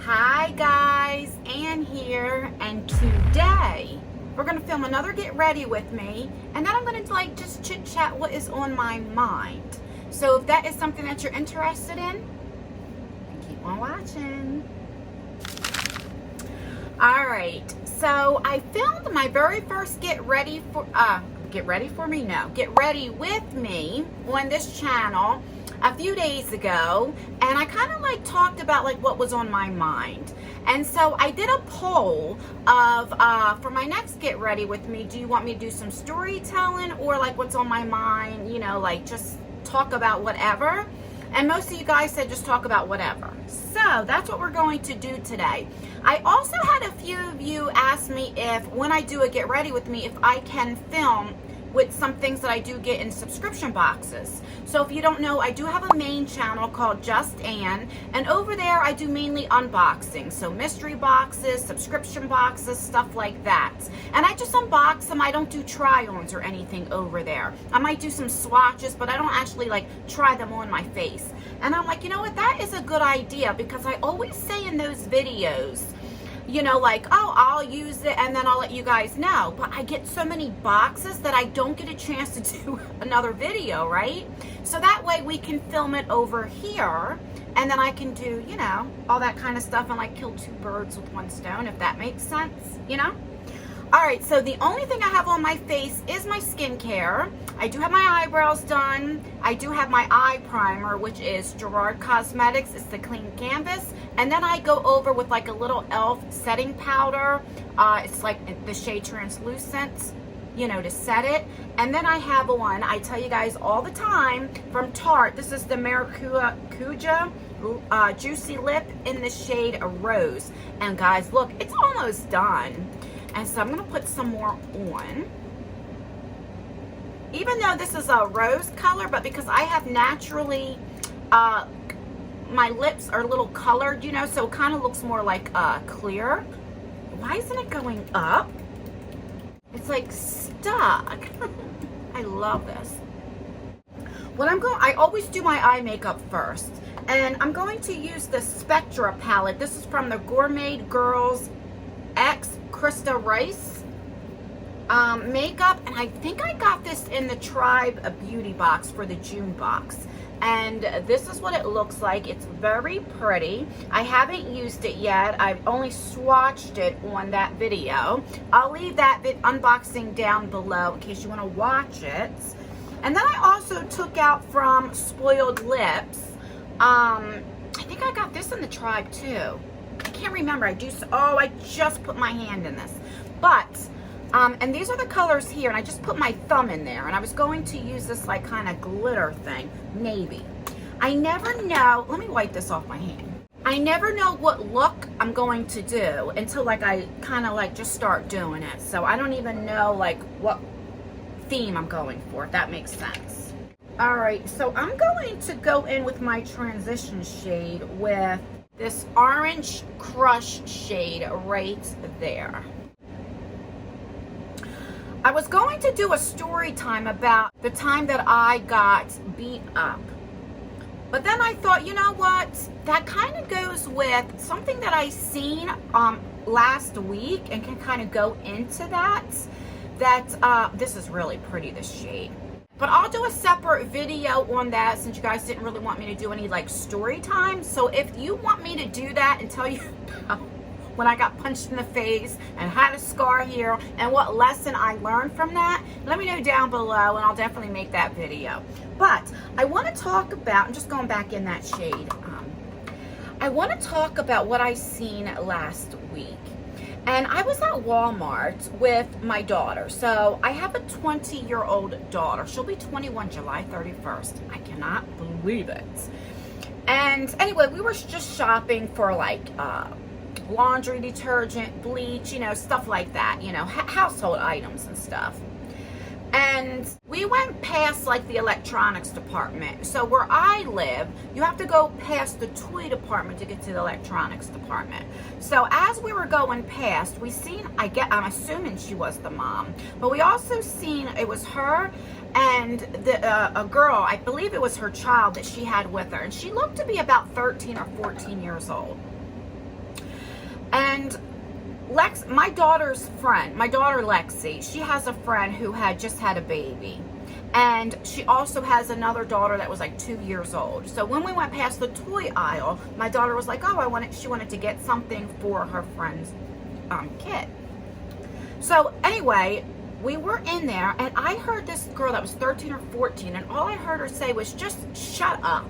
Hi guys, Ann here, and today we're going to film another Get Ready with me, and then I'm going to just chit chat what is on my mind. So if that is something that you're interested in, keep on watching. Alright, so I filmed my very first Get Ready with me on this channel a few days ago, and I kind of talked about what was on my mind. And so I did a poll of for my next Get Ready with me, do you want me to do some storytelling or what's on my mind, just talk about whatever. And most of you guys said just talk about whatever. So that's what we're going to do today. I also had a few of you ask me if when I do a Get Ready with me, if I can film with some things that I do get in subscription boxes. So if you don't know, I do have a main channel called Just Ann, and over there I do mainly unboxing. So mystery boxes, subscription boxes, stuff like that. And I just unbox them. I don't do try-ons or anything over there. I might do some swatches, but I don't actually try them on my face. And I'm like, you know what, that is a good idea, because I always say in those videos, oh, I'll use it and then I'll let you guys know. But I get so many boxes that I don't get a chance to do another video, right? So that way we can film it over here, and then I can do, all that kind of stuff and kill two birds with one stone, if that makes sense, Alright, so the only thing I have on my face is my skincare. I do have my eyebrows done. I do have my eye primer, which is Gerard Cosmetics. It's the Clean Canvas. And then I go over with a little e.l.f. setting powder. It's the shade Translucent, to set it. And then I have one, I tell you guys all the time, from Tarte. This is the Maracuja Juicy Lip in the shade Rose. And guys, look, it's almost done. And so I'm going to put some more on. Even though this is a rose color, but because I have naturally, my lips are a little colored, so it kind of looks more clear. Why isn't it going up? It's stuck. I love this. I always do my eye makeup first. And I'm going to use the Spectra palette. This is from the Gourmet Girls X Krista Rice makeup, and I think I got this in the Tribe Beauty box for the June box. And this is what it looks like. It's very pretty. I haven't used it yet. I've only swatched it on that video. I'll leave that unboxing down below in case you want to watch it. And then I also took out from Spoiled Lips. I think I got this in the Tribe too. I can't remember. I just put my hand in this. But, and these are the colors here, and I just put my thumb in there, and I was going to use this kind of glitter thing, navy. I never know, let me wipe this off my hand. I never know what look I'm going to do until I kind of just start doing it. So I don't even know what theme I'm going for, if that makes sense. Alright, so I'm going to go in with my transition shade with this Orange Crush shade right there. I was going to do a story time about the time that I got beat up. But then I thought, you know what? That kind of goes with something that I seen last week and can kind of go into that. This is really pretty, this shade. But I'll do a separate video on that since you guys didn't really want me to do any story time. So if you want me to do that and tell you about when I got punched in the face and had a scar here and what lesson I learned from that, let me know down below and I'll definitely make that video. But I want to talk about, I'm just going back in that shade. I want to talk about what I seen last week. And I was at Walmart with my daughter. So I have a 20-year-old daughter. She'll be 21 July 31st. I cannot believe it. And anyway, we were just shopping for laundry detergent, bleach, stuff like that, household items and stuff. And we went past the electronics department. So where I live, you have to go past the toy department to get to the electronics department. So as we were going past, we seen, I'm assuming she was the mom, but we also seen it was her and a girl, I believe it was her child that she had with her. And she looked to be about 13 or 14 years old. And my daughter's friend, my daughter Lexi, she has a friend who had just had a baby. And she also has another daughter that was like 2 years old. So when we went past the toy aisle, my daughter was like, oh, she wanted to get something for her friend's kid. So anyway, we were in there, and I heard this girl that was 13 or 14, and all I heard her say was, just shut up.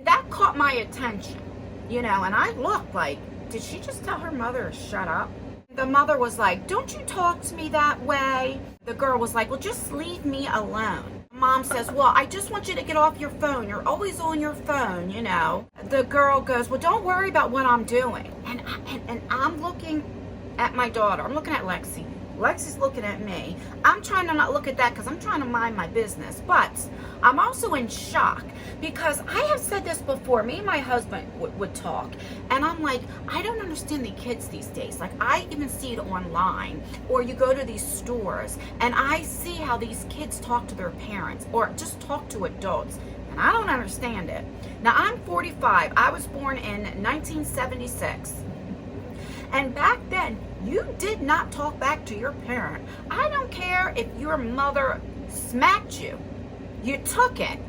That caught my attention, you know, and I looked like, did she just tell her mother to shut up? The mother was like, don't you talk to me that way. The girl was like, well, just leave me alone. Mom says, well, I just want you to get off your phone. You're always on your phone, you know. The girl goes, well, don't worry about what I'm doing. And I'm looking at my daughter. I'm looking at Lexi. Lexi's looking at me. I'm trying to not look at that because I'm trying to mind my business. But I'm also in shock because I have said this before. Me and my husband would talk. And I'm like, I don't understand the kids these days. Like, I even see it online. Or you go to these stores and I see how these kids talk to their parents or just talk to adults. And I don't understand it. Now, I'm 45. I was born in 1976. And back then, you did not talk back to your parent. I don't care if your mother smacked you. You took it.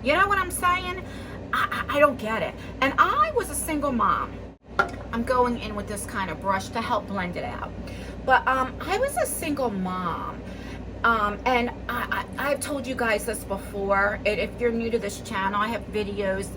You know what I'm saying? I don't get it. And I was a single mom. I'm going in with this kind of brush to help blend it out. But I was a single mom. And I've told you guys this before. If you're new to this channel, I have videos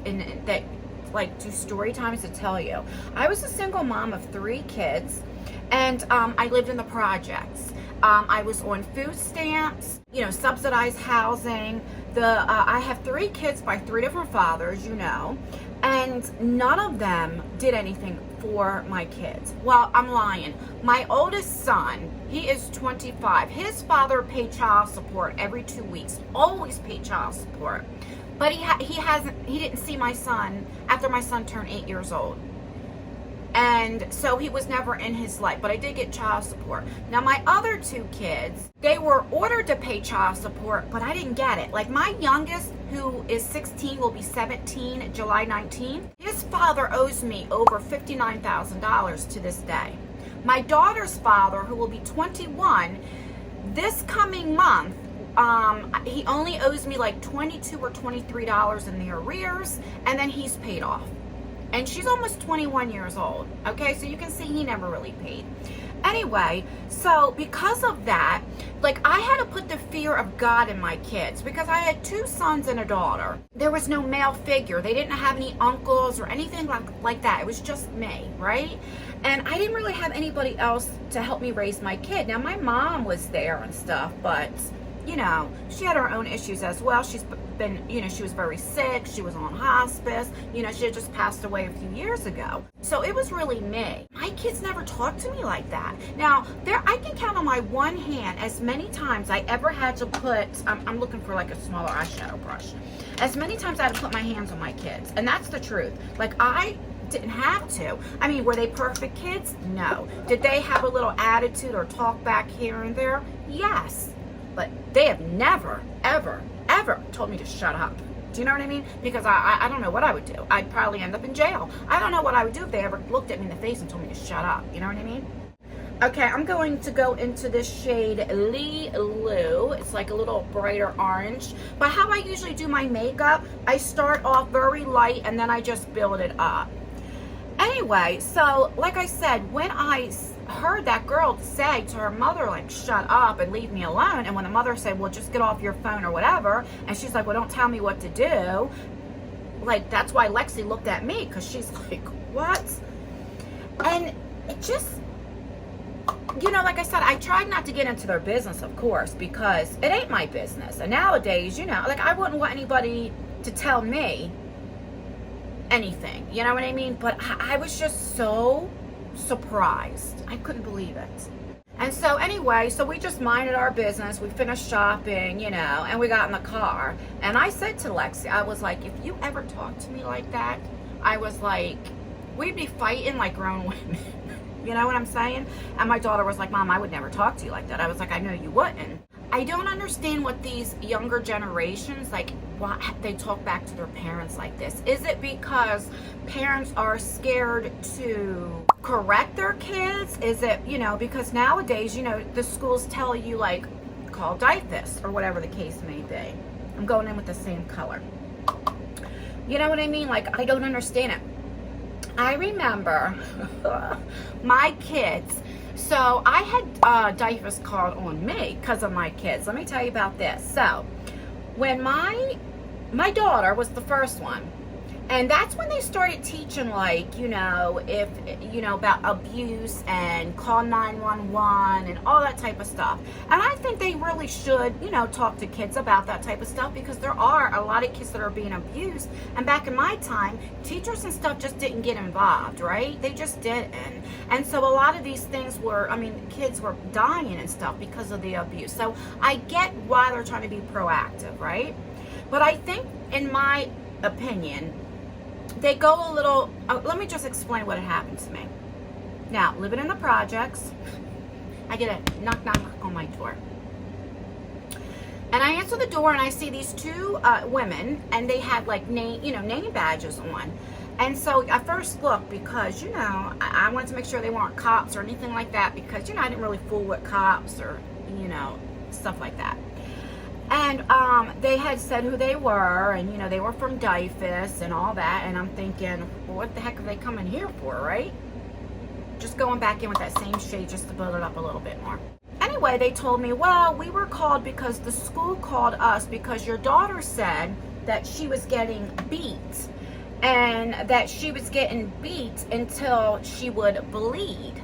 that like do story times to tell you. I was a single mom of 3 kids, and I lived in the projects. I was on food stamps, you know, subsidized housing. I have 3 kids by 3 different fathers, you know, and none of them did anything for my kids. Well, I'm lying. My oldest son, he is 25. His father paid child support every 2 weeks, always paid child support. But he didn't see my son after my son turned 8 years old. And so he was never in his life, but I did get child support. Now my other 2 kids, they were ordered to pay child support, but I didn't get it. Like my youngest, who is 16, will be 17 July 19th. His father owes me over $59,000 to this day. My daughter's father, who will be 21, this coming month, he only owes me like $22 or $23 in the arrears, and then he's paid off. And she's almost 21 years old. Okay, so you can see he never really paid. Anyway, so because of that, like I had to put the fear of God in my kids because I had 2 sons and a daughter. There was no male figure. They didn't have any uncles or anything like that. It was just me, right? And I didn't really have anybody else to help me raise my kid. Now my mom was there and stuff, but you know, she had her own issues as well. She's been, you know, she was very sick. She was on hospice. You know, she had just passed away a few years ago. So it was really me. My kids never talked to me like that. Now, I can count on my one hand as many times I ever had to put, I'm looking for like a smaller eyeshadow brush. As many times I had to put my hands on my kids. And that's the truth. Like I didn't have to. I mean, were they perfect kids? No. Did they have a little attitude or talk back here and there? Yes. But they have never, ever, ever told me to shut up. Do you know what I mean? Because I don't know what I would do. I'd probably end up in jail. I don't know what I would do if they ever looked at me in the face and told me to shut up. You know what I mean? Okay, I'm going to go into this shade Lee Lou. It's like a little brighter orange. But how I usually do my makeup, I start off very light and then I just build it up. Anyway, so like I said, when I heard that girl say to her mother, like, shut up and leave me alone, and when the mother said, well, just get off your phone or whatever, and she's like, well, don't tell me what to do, like, that's why Lexi looked at me, because she's like, what? And it just, you know, like I said, I tried not to get into their business, of course, because it ain't my business. And nowadays, you know, like, I wouldn't want anybody to tell me anything, you know what I mean? But I was just so surprised. I couldn't believe it. And so anyway, so we just minded our business. We finished shopping, you know, and we got in the car. And I said to Lexi, I was like, if you ever talk to me like that, I was like, we'd be fighting like grown women. You know what I'm saying? And my daughter was like, Mom, I would never talk to you like that. I was like, I know you wouldn't. I don't understand what these younger generations, like, why they talk back to their parents like this. Is it because parents are scared to correct their kids? Is it, you know, because nowadays, you know, the schools tell you, like, call digress or whatever the case may be. I'm going in with the same color. You know what I mean? Like, I don't understand it. I remember my kids. So I had diapers called on me because of my kids. Let me tell you about this. So when my daughter was the first one, and that's when they started teaching, like, you know, if, you know, about abuse and call 911 and all that type of stuff. And I think they really should, you know, talk to kids about that type of stuff, because there are a lot of kids that are being abused. And back in my time, teachers and stuff just didn't get involved, right? They just didn't. And so a lot of these things were, I mean, kids were dying and stuff because of the abuse. So I get why they're trying to be proactive, right? But I think, in my opinion, they go a little, let me just explain what had happened to me. Now, living in the projects, I get a knock, knock, knock on my door. And I answer the door, and I see these two women, and they had, like, name badges on. And so I first looked, because, you know, I wanted to make sure they weren't cops or anything like that, because, you know, I didn't really fool with cops or, you know, stuff like that. And they had said who they were, and, you know, they were from DIFUS and all that. And I'm thinking, well, what the heck are they coming here for, right? Just going back in with that same shade just to build it up a little bit more. Anyway, they told me, well, we were called because the school called us because your daughter said that she was getting beat, and that she was getting beat until she would bleed,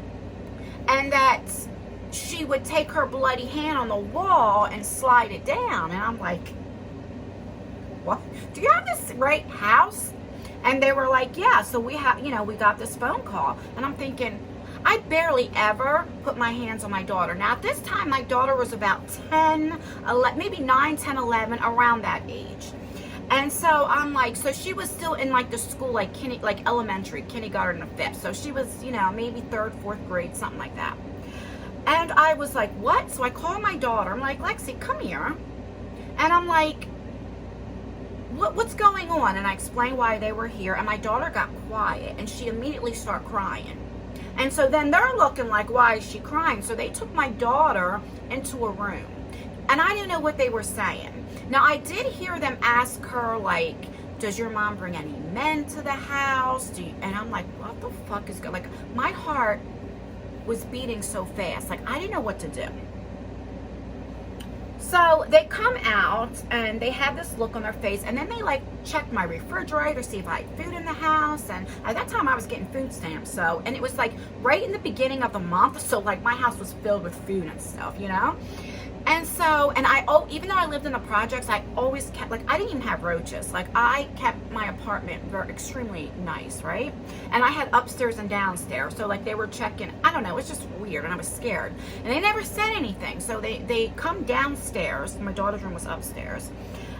and that she would take her bloody hand on the wall and slide it down. And I'm like, what? Do you have this right house? And they were like, yeah. So we have, you know, we got this phone call. And I'm thinking, I barely ever put my hands on my daughter. Now, at this time, my daughter was about 10, 11, maybe 9, 10, 11, around that age. And so I'm like, so she was still in, like, the school, like elementary, kindergarten, and fifth. So she was, you know, maybe 3rd, 4th grade, something like that. And I was like, what? So I called my daughter. I'm like, Lexi, come here. And I'm like, what's going on? And I explained why they were here. And my daughter got quiet, and she immediately started crying. And so then they're looking like, why is she crying? So they took my daughter into a room. And I didn't know what they were saying. Now, I did hear them ask her, like, does your mom bring any men to the house? And I'm like, what the fuck is going on? Like, my heart was beating so fast. Like, I didn't know what to do. So they come out, and they have this look on their face, and then they, like, check my refrigerator, see if I had food in the house. And at that time I was getting food stamps, so, and it was like right in the beginning of the month, so, like, my house was filled with food and stuff, you know. And so, and even though I lived in the projects, I always kept, like, I didn't even have roaches. Like, I kept my apartment extremely nice, right? And I had upstairs and downstairs. So, like, they were checking, I don't know, it's just weird, and I was scared. And they never said anything. So they come downstairs. My daughter's room was upstairs.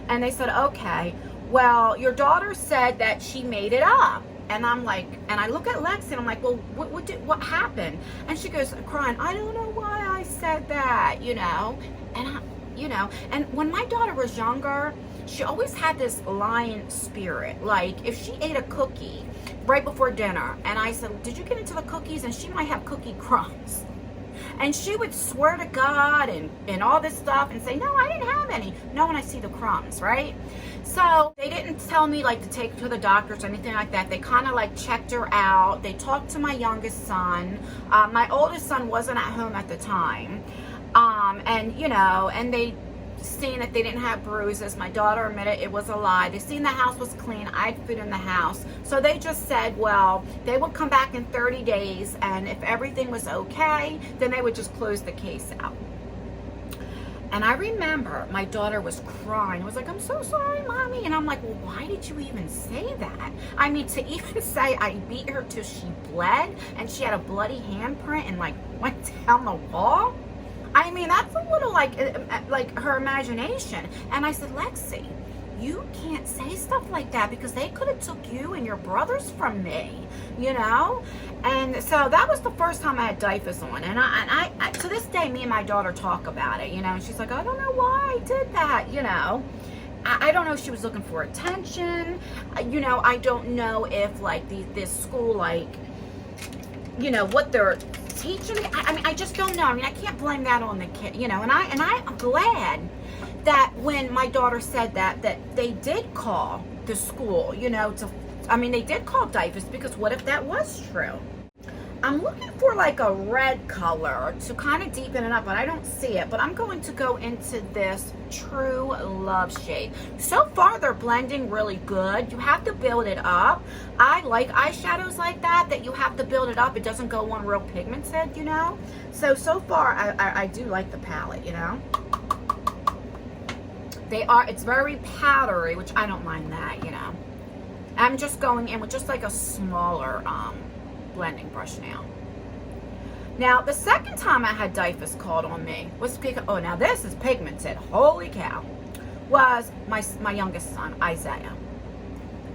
And they said, okay, well, your daughter said that she made it up. And I'm like, and I look at Lexi, and I'm like, well, what happened? And she goes crying, I don't know why I said that, you know. And you know, and when my daughter was younger, she always had this lion spirit. Like, if she ate a cookie right before dinner, and I said, did you get into the cookies? And she might have cookie crumbs. And she would swear to God and all this stuff and say, no, I didn't have any. No, when I see the crumbs, right? So they didn't tell me, like, to take her to the doctors or anything like that. They kind of, like, checked her out. They talked to my youngest son. My oldest son wasn't at home at the time. And, you know, and they seen that they didn't have bruises. My daughter admitted it was a lie. They seen the house was clean. I had food in the house. So they just said, well, they would come back in 30 days, and if everything was okay, then they would just close the case out. And I remember my daughter was crying. I was like, I'm so sorry, Mommy. And I'm like, well, why did you even say that? I mean, to even say I beat her till she bled, and she had a bloody handprint and, like, went down the wall. I mean, that's a little like her imagination. And I said, Lexi, you can't say stuff like that because they could have took you and your brothers from me, you know? And so that was the first time I had diapers on. And I to this day, me and my daughter talk about it, you know? And she's like, I don't know why I did that, you know? I don't know if she was looking for attention. You know, I don't know if, like, this school, like, you know, what they're teaching. I mean, I just don't know. I mean, I can't blame that on the kid, you know? And I'm glad that when my daughter said that they did call the school, you know, they did call diapers, because what if that was true? I'm looking for like a red color to kind of deepen it up, but I don't see it. But I'm going to go into this True Love shade. So far, they're blending really good. You have to build it up. I like eyeshadows like that you have to build it up. It doesn't go on real pigmented, you know? So far, I do like the palette, you know? It's very powdery, which I don't mind that, you know? I'm just going in with just like a smaller, blending brush now. Now, the second time I had diapers called on me was because, oh, now this is pigmented, holy cow, was my youngest son, Isaiah.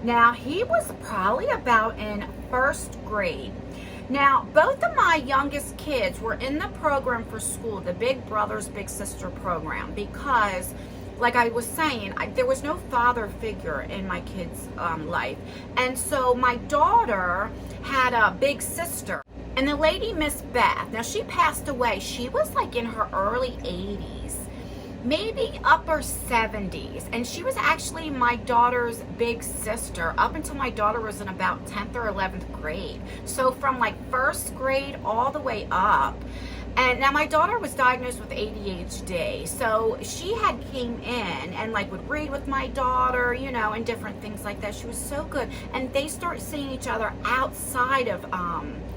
Now, he was probably about in first grade. Now, both of my youngest kids were in the program for school, the Big Brothers Big Sister program, because, like I was saying, there was no father figure in my kids' life. And so my daughter had a big sister. And the lady, Miss Beth, now she passed away. She was like in her early 80s, maybe upper 70s. And she was actually my daughter's big sister up until my daughter was in about 10th or 11th grade. So from like first grade all the way up. And now my daughter was diagnosed with ADHD, so she had came in and like would read with my daughter, you know, and different things like that. She was so good. And they started seeing each other outside of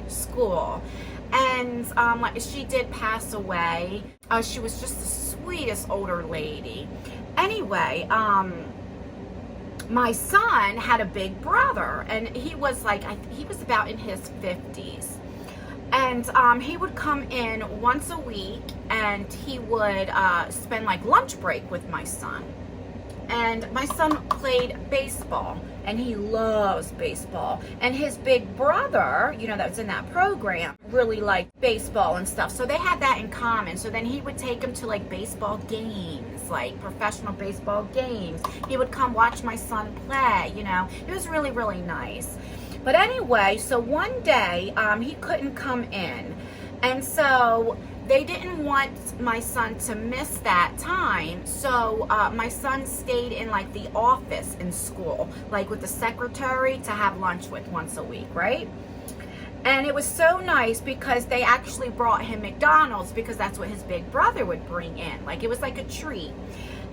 school. And like, she did pass away. She was just the sweetest older lady. Anyway, my son had a big brother, and he was like, he was about in his 50s. And he would come in once a week, and he would spend like lunch break with my son. And my son played baseball, and he loves baseball. And his big brother, you know, that was in that program, really liked baseball and stuff. So they had that in common. So then he would take him to like baseball games, like professional baseball games. He would come watch my son play, you know. It was really, really nice. But anyway, so one day he couldn't come in. And so they didn't want my son to miss that time. So my son stayed in like the office in school, like with the secretary to have lunch with once a week, right? And it was so nice because they actually brought him McDonald's, because that's what his big brother would bring in. Like, it was like a treat.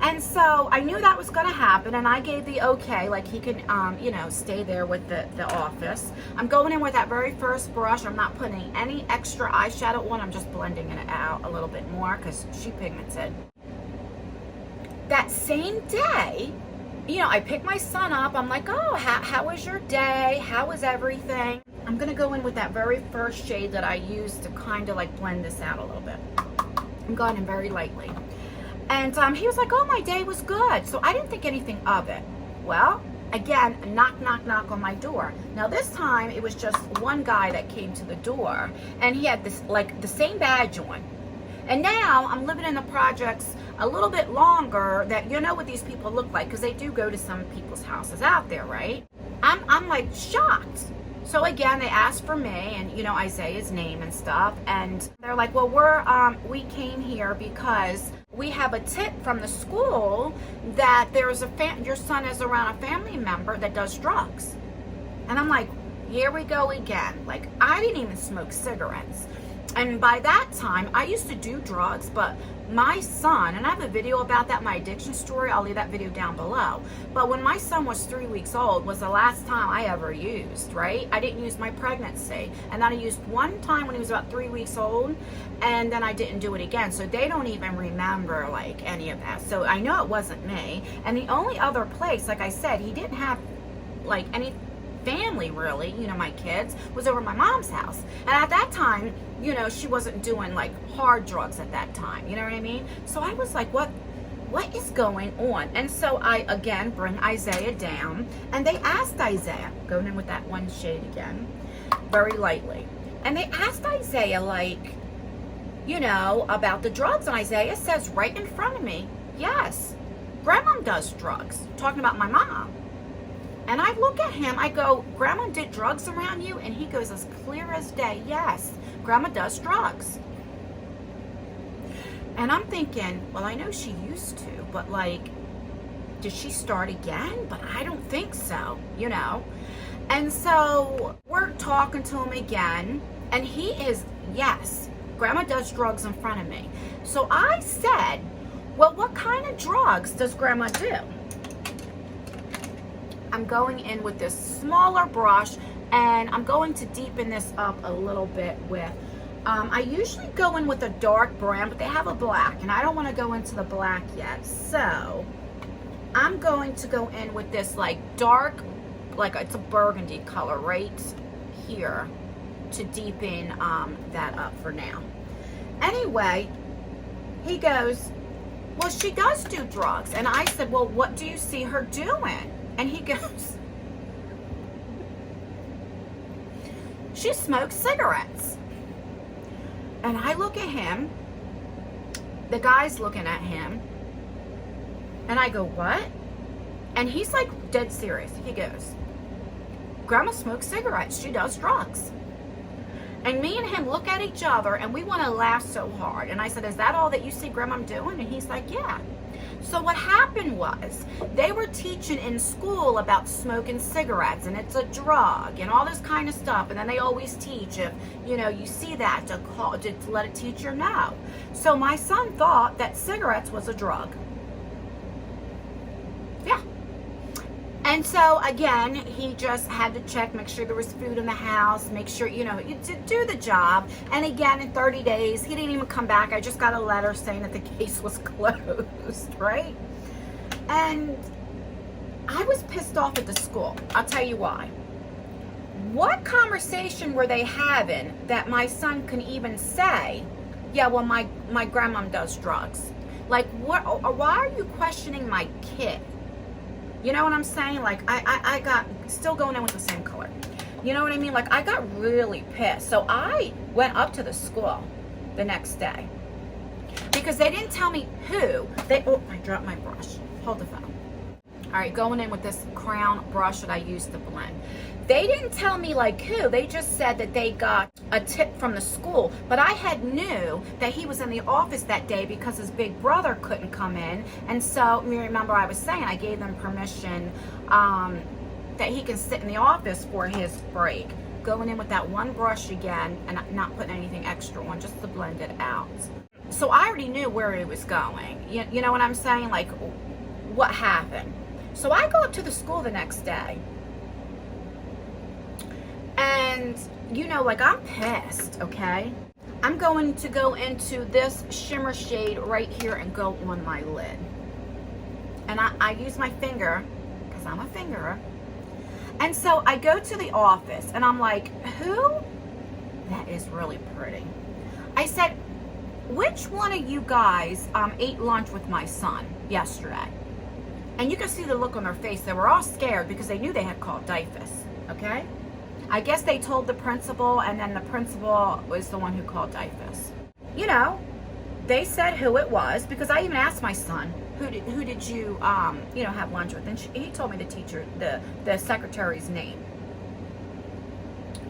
And so I knew that was going to happen, and I gave the okay, like he can, you know, stay there with the office. I'm going in with that very first brush. I'm not putting any extra eyeshadow on. I'm just blending it out a little bit more because she pigmented. That same day, you know, I picked my son up. I'm like, oh, how was your day? How was everything? I'm going to go in with that very first shade that I used to kind of like blend this out a little bit. I'm going in very lightly. And he was like, oh, my day was good. So I didn't think anything of it. Well, again, knock, knock, knock on my door. Now this time it was just one guy that came to the door, and he had this, like, the same badge on. And now I'm living in the projects a little bit longer, that you know what these people look like, because they do go to some people's houses out there, right? I'm like shocked. So again, they asked for me and, you know, Isaiah's name and stuff. And they're like, well, we came here because we have a tip from the school that there's your son is around a family member that does drugs. And I'm like, here we go again. Like, I didn't even smoke cigarettes. And by that time, I used to do drugs, but my son, and I have a video about that, my addiction story, I'll leave that video down below. But when my son was 3 weeks old was the last time I ever used, right? I didn't use my pregnancy. And then I used one time when he was about 3 weeks old, and then I didn't do it again. So they don't even remember like any of that. So I know it wasn't me. And the only other place, like I said, he didn't have like any family really, you know, my kids, was over at my mom's house. And at that time, you know, she wasn't doing like hard drugs at that time, you know what I mean? So I was like, what what is going on? And so I again bring Isaiah down, and they asked Isaiah, going in with that one shade again, very lightly. And they asked Isaiah, like, you know, about the drugs. And Isaiah says right in front of me, yes, Grandma does drugs. Talking about my mom. And I look at him, I go, Grandma did drugs around you? And he goes as clear as day, yes, Grandma does drugs. And I'm thinking, well, I know she used to, but like, did she start again? But I don't think so, you know. And so we're talking to him again, and he is, yes, Grandma does drugs in front of me. So I said, well, what kind of drugs does Grandma do? I'm going in with this smaller brush, and I'm going to deepen this up a little bit with, I usually go in with a dark brown, but they have a black, and I don't want to go into the black yet. So I'm going to go in with this like dark, like it's a burgundy color right here to deepen that up for now. Anyway, he goes, well, she does do drugs. And I said, well, what do you see her doing? And he goes, she smokes cigarettes. And I look at him, the guy's looking at him, and I go, what? And he's like dead serious. He goes, Grandma smokes cigarettes, she does drugs. And me and him look at each other, and we want to laugh so hard. And I said, is that all that you see Grandma doing? And he's like, yeah. So what happened was, they were teaching in school about smoking cigarettes, and it's a drug, and all this kind of stuff. And then they always teach, if, you know, you see that, to let a teacher know. So my son thought that cigarettes was a drug. Yeah. And so, again, he just had to check, make sure there was food in the house, make sure, you know, you do the job. And again, in 30 days, he didn't even come back. I just got a letter saying that the case was closed, right? And I was pissed off at the school. I'll tell you why. What conversation were they having that my son can even say, yeah, well, my grandmom does drugs? Like, what? Or why are you questioning my kid? You know what I'm saying? Like, I got, still going in with the same color. You know what I mean? Like, I got really pissed. So I went up to the school the next day. Because they didn't tell me who. Oh, I dropped my brush. Hold the phone. All right, going in with this crown brush that I used to blend. They didn't tell me like who. They just said that they got a tip from the school. But I had knew that he was in the office that day because his big brother couldn't come in. And so, you remember I was saying I gave them permission that he can sit in the office for his break. Going in with that one brush again and not putting anything extra on, just to blend it out. So I already knew where it was going. You know what I'm saying? Like, what happened? So I go up to the school the next day. And, you know, like, I'm pissed, okay? I'm going to go into this shimmer shade right here and go on my lid. And I use my finger, because I'm a fingerer. And so I go to the office, and I'm like, who? That is really pretty. I said, which one of you guys ate lunch with my son yesterday? And you can see the look on their face. They were all scared because they knew they had called DIFUS, okay? I guess they told the principal, and then the principal was the one who called DIFUS. You know, they said who it was, because I even asked my son, who did you, you know, have lunch with? And he told me the teacher, the secretary's name.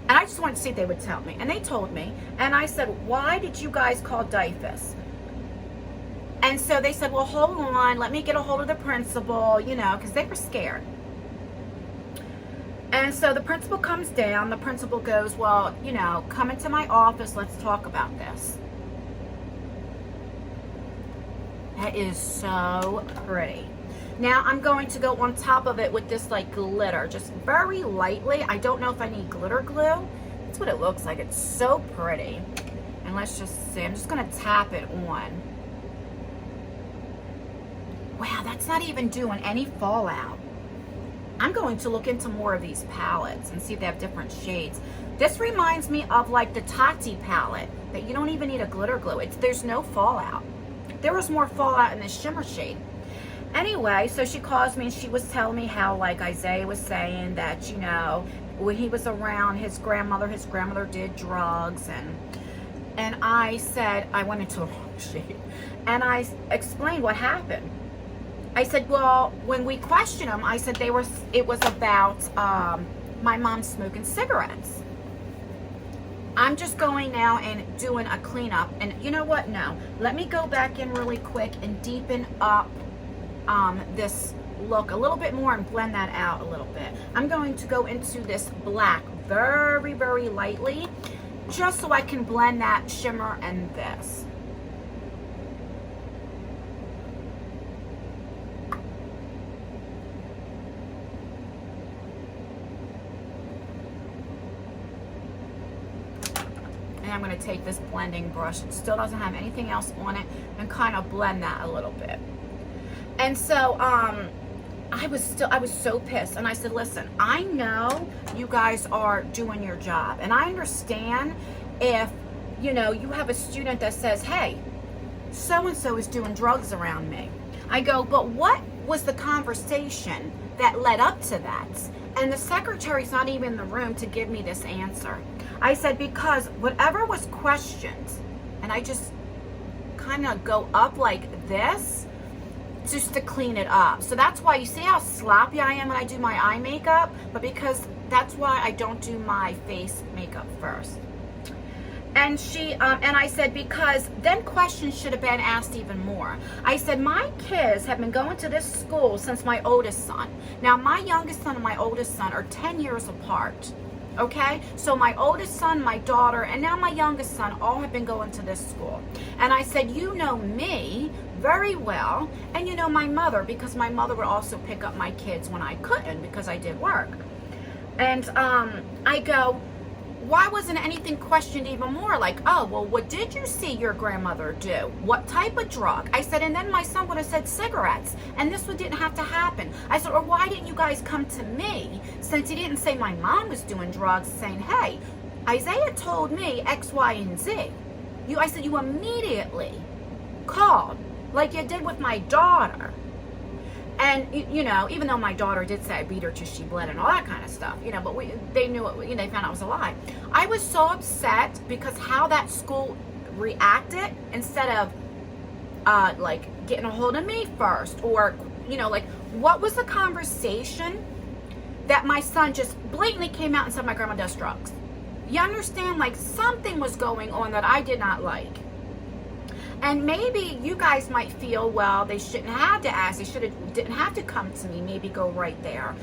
And I just wanted to see if they would tell me. And they told me. And I said, why did you guys call DIFUS? And so they said, well, hold on, let me get a hold of the principal, you know, because they were scared. And so the principal comes down. The principal goes, well, you know, come into my office. Let's talk about this. That is so pretty. Now I'm going to go on top of it with this like glitter, just very lightly. I don't know if I need glitter glue. That's what it looks like. It's so pretty. And let's just see. I'm just going to tap it on. Wow, that's not even doing any fallout. I'm going to look into more of these palettes and see if they have different shades. This reminds me of like the Tati palette, that you don't even need a glitter glue. There's no fallout. there was more fallout in this shimmer shade. Anyway, so she calls me and she was telling me how, like Isaiah was saying, that, you know, when he was around his grandmother did drugs, and I said, I went into a wrong shade, and I explained what happened. I said, well, when we questioned him, I said it was about my mom smoking cigarettes. I'm just going now and doing a cleanup, and you know what? No, let me go back in really quick and deepen up this look a little bit more and blend that out a little bit. I'm going to go into this black very, very lightly, just so I can blend that shimmer and this. And I'm going to take this blending brush, it still doesn't have anything else on it, and kind of blend that a little bit. And so I was so pissed, and I said, listen, I know you guys are doing your job, and I understand if, you know, you have a student that says, hey, so-and-so is doing drugs around me. I go, but what was the conversation that led up to that? And the secretary's not even in the room to give me this answer. I said, because whatever was questioned, and I just kind of go up like this, just to clean it up. So that's why you see how sloppy I am when I do my eye makeup, but because that's why I don't do my face makeup first. And she and I said, because then questions should have been asked even more. I said, my kids have been going to this school since my oldest son. Now my youngest son and my oldest son are 10 years apart. Okay, so my oldest son, my daughter, and now my youngest son all have been going to this school. And I said, you know me very well, and you know my mother, because my mother would also pick up my kids when I couldn't because I did work. And I go, why wasn't anything questioned even more? Like, oh, well, what did you see your grandmother do? What type of drug? I said, and then my son would have said cigarettes, and this one didn't have to happen. I said, or why didn't you guys come to me, since he didn't say my mom was doing drugs, saying, hey, Isaiah told me X, Y, and Z. I said, you immediately called, like you did with my daughter. And, you know, even though my daughter did say I beat her till she bled and all that kind of stuff, you know, but they knew it, you know, they found out it was a lie. I was so upset because how that school reacted, instead of, like, getting a hold of me first, or, you know, like, what was the conversation that my son just blatantly came out and said my grandma does drugs? You understand? Like, something was going on that I did not like. And maybe you guys might feel, well, they shouldn't have to ask. They didn't have to come to me. Maybe go right there.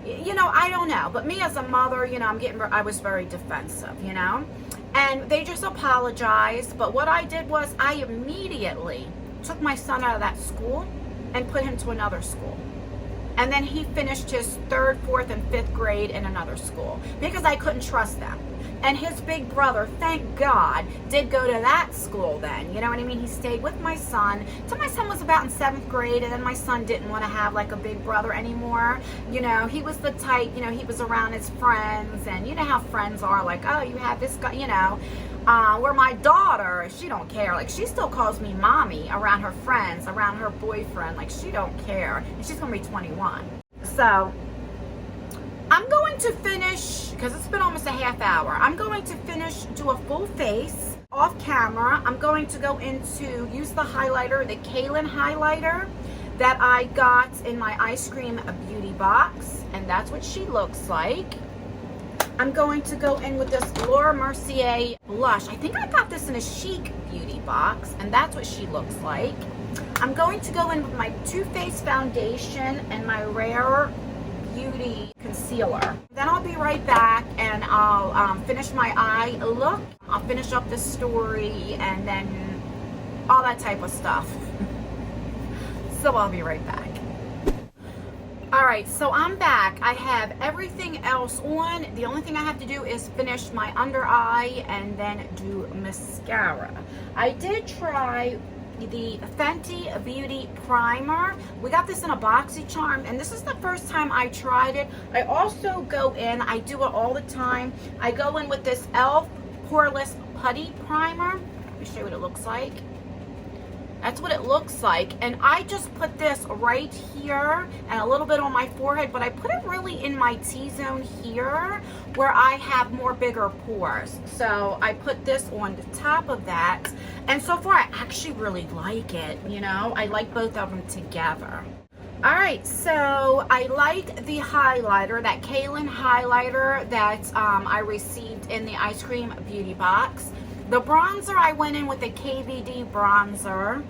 You know, I don't know. But me as a mother, you know, I was very defensive, you know. And they just apologized. But what I did was I immediately took my son out of that school and put him to another school. And then he finished his 3rd, 4th, and 5th grade in another school because I couldn't trust them. And his big brother, thank God, did go to that school then. You know what I mean? He stayed with my son till my son was about in 7th grade, and then my son didn't want to have like a big brother anymore. You know, he was the type, you know, he was around his friends, and you know how friends are, like, oh, you have this guy, you know. Where my daughter, she don't care. Like, she still calls me mommy around her friends, around her boyfriend. Like, she don't care. And she's going to be 21. So I'm going to finish, because it's been almost a half hour, I'm going to finish, do a full face off camera. I'm going to go into, use the highlighter, the Kaylin highlighter that I got in my Ice Cream Beauty box, and that's what she looks like. I'm going to go in with this Laura Mercier blush. I think I got this in a Chic Beauty box, and that's what she looks like. I'm going to go in with my Too Faced foundation and my Rare Beauty concealer. Then I'll be right back, and I'll finish my eye look. I'll finish up this story, and then all that type of stuff. So I'll be right back. Alright, so I'm back. I have everything else on. The only thing I have to do is finish my under eye and then do mascara. I did try the Fenty Beauty Primer. We got this in a BoxyCharm, and this is the first time I tried it. I also go in, I do it all the time, I go in with this e.l.f. Poreless Putty Primer. Let me show you what it looks like. That's what it looks like. And I just put this right here and a little bit on my forehead, but I put it really in my T-zone here where I have more bigger pores. So I put this on the top of that. And so far, I actually really like it, you know? I like both of them together. All right, so I like the highlighter, that Kaylin highlighter that I received in the Ice Cream Beauty Box. The bronzer, I went in with a KVD bronzer.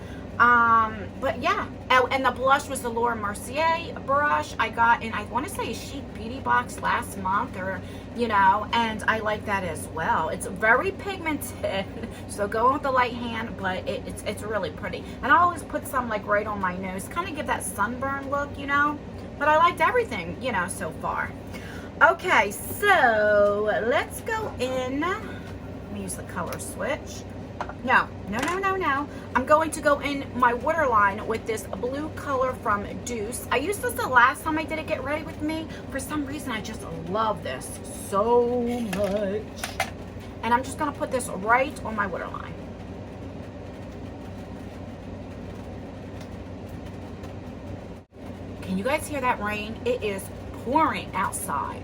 But yeah, and the blush was the Laura Mercier brush I got in, I want to say, a Chic Beauty Box last month, or, you know, and I like that as well. It's very pigmented, so go with the light hand, but it's really pretty. And I always put some like right on my nose, kind of give that sunburn look, you know, but I liked everything, you know, so far. Okay, so let's go in. Let me use the color switch. No. I'm going to go in my waterline with this blue color from Deuce. I used this the last time I did a Get Ready With Me. For some reason, I just love this so much. And I'm just going to put this right on my waterline. Can you guys hear that rain? It is pouring outside.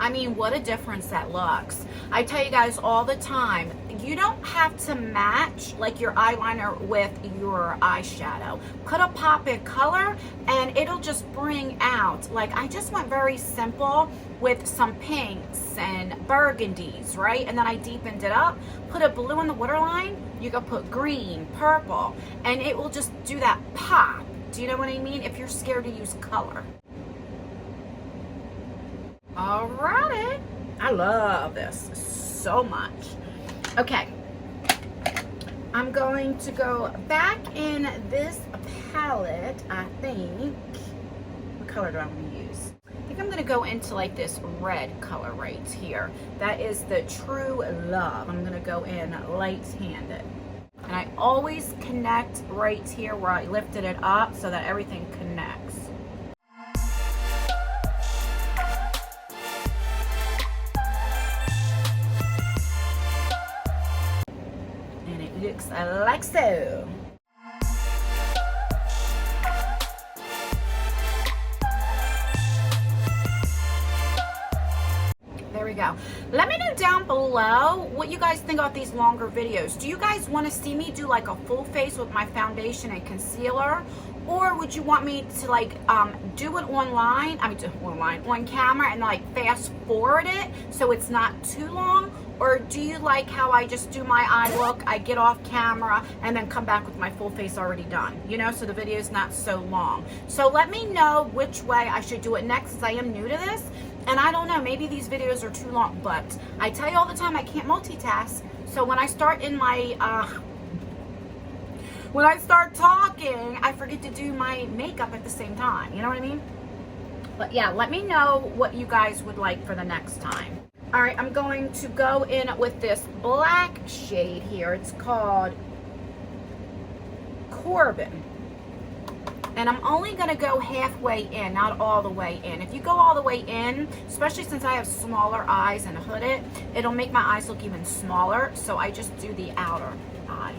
I mean, what a difference that looks. I tell you guys all the time, you don't have to match like your eyeliner with your eyeshadow. Put a pop in color and it'll just bring out, like I just went very simple with some pinks and burgundies, right? And then I deepened it up, put a blue in the waterline, you can put green, purple, and it will just do that pop. Do you know what I mean? If you're scared to use color. Alrighty, I love this so much. Okay, I'm going to go back in this palette, I think. What color do I want to use? I think I'm going to go into like this red color right here. That is the True Love. I'm going to go in light-handed. And I always connect right here where I lifted it up so that everything connects. Looks like so. There we go. Let me know down below what you guys think about these longer videos. Do you guys want to see me do like a full face with my foundation and concealer? Or would you want me to like do it online, on camera, and like fast forward it so it's not too long? Or do you like how I just do my eye look, I get off camera, and then come back with my full face already done, you know, so the video is not so long. So let me know which way I should do it next, as I am new to this, and I don't know, maybe these videos are too long, but I tell you all the time I can't multitask, so when I start in my, when I start talking, I forget to do my makeup at the same time, you know what I mean? But yeah, let me know what you guys would like for the next time. All right, I'm going to go in with this black shade here. It's called Corbin. And I'm only going to go halfway in, not all the way in. If you go all the way in, especially since I have smaller eyes and hooded, it'll make my eyes look even smaller. So I just do the outer eye.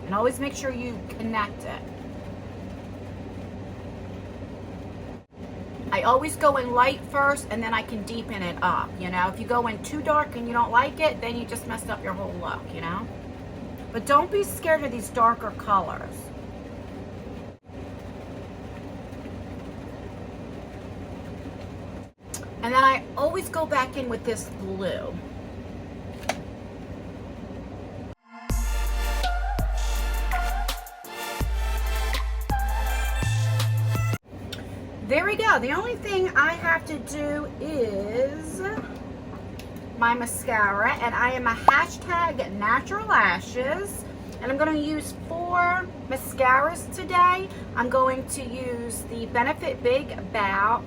And always make sure you connect it. I always go in light first, and then I can deepen it up, you know. If you go in too dark and you don't like it, then you just messed up your whole look, you know. But don't be scared of these darker colors. And then I always go back in with this blue. There we go. The only thing I have to do is my mascara, and I am a hashtag natural lashes, and I'm going to use 4 mascaras today. I'm going to use the Benefit Big Bang,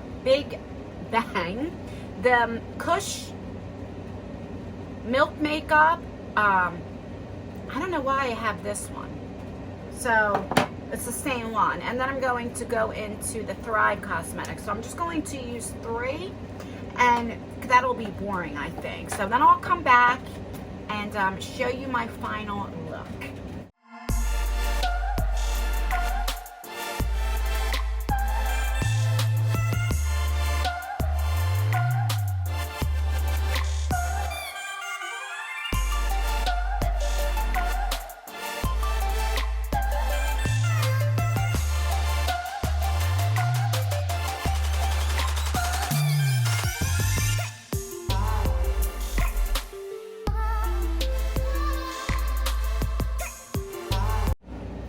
the Kush Milk Makeup. I don't know why I have this one. So it's the same one. And then I'm going to go into the Thrive Cosmetics. So I'm just going to use 3. and that'll be boring, I think. So then I'll come back and show you my final look.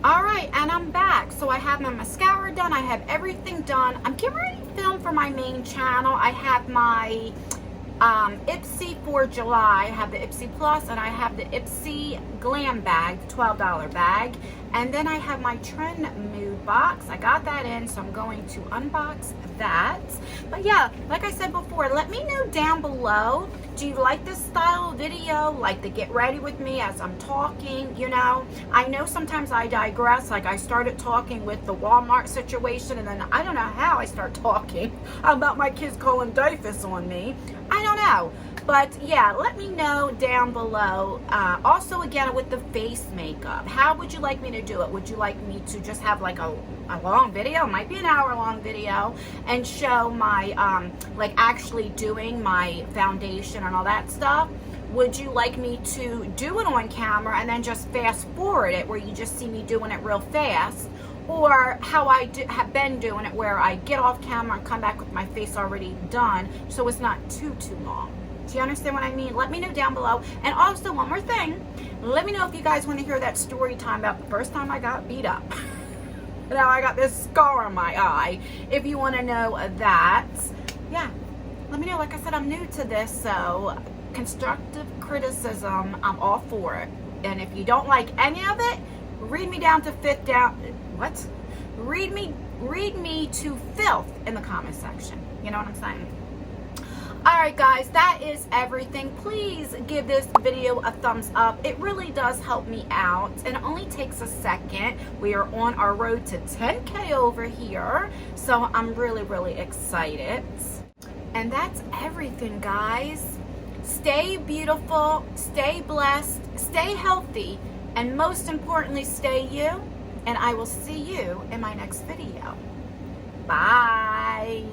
Alright, and I'm back. So I have my mascara done. I have everything done. I'm getting ready to film for my main channel. I have my Ipsy for July. I have the Ipsy Plus, and I have the Ipsy Glam bag, the $12 bag. And then I have my Trend Mood box. I got that in, so I'm going to unbox that. But yeah, like I said before, let me know down below. Do you like this style of video? Like to get ready with me as I'm talking, you know? I know sometimes I digress, like I started talking with the Walmart situation, and then I don't know how I start talking about my kids calling DIFUS on me. I don't know. But yeah, let me know down below. Also, again, with the face makeup, how would you like me to do it? Would you like me to just have like a long video, might be an hour-long video, and show my, like actually doing my foundation and all that stuff? Would you like me to do it on camera and then just fast forward it where you just see me doing it real fast? Or how I have been doing it where I get off camera and come back with my face already done, so it's not too long. Do you understand what I mean? Let me know down below. And also, one more thing. Let me know if you guys want to hear that story time about the first time I got beat up. Now I got this scar on my eye. If you want to know that. Yeah. Let me know. Like I said, I'm new to this, so constructive criticism, I'm all for it. And if you don't like any of it, read me down to fifth down. What? Read me to filth in the comment section. You know what I'm saying? Alright guys, that is everything. Please give this video a thumbs up. It really does help me out, and it only takes a second. We are on our road to 10K over here, so I'm really excited. And that's everything, guys. Stay beautiful, stay blessed, stay healthy, and most importantly, stay you. And I will see you in my next video. Bye.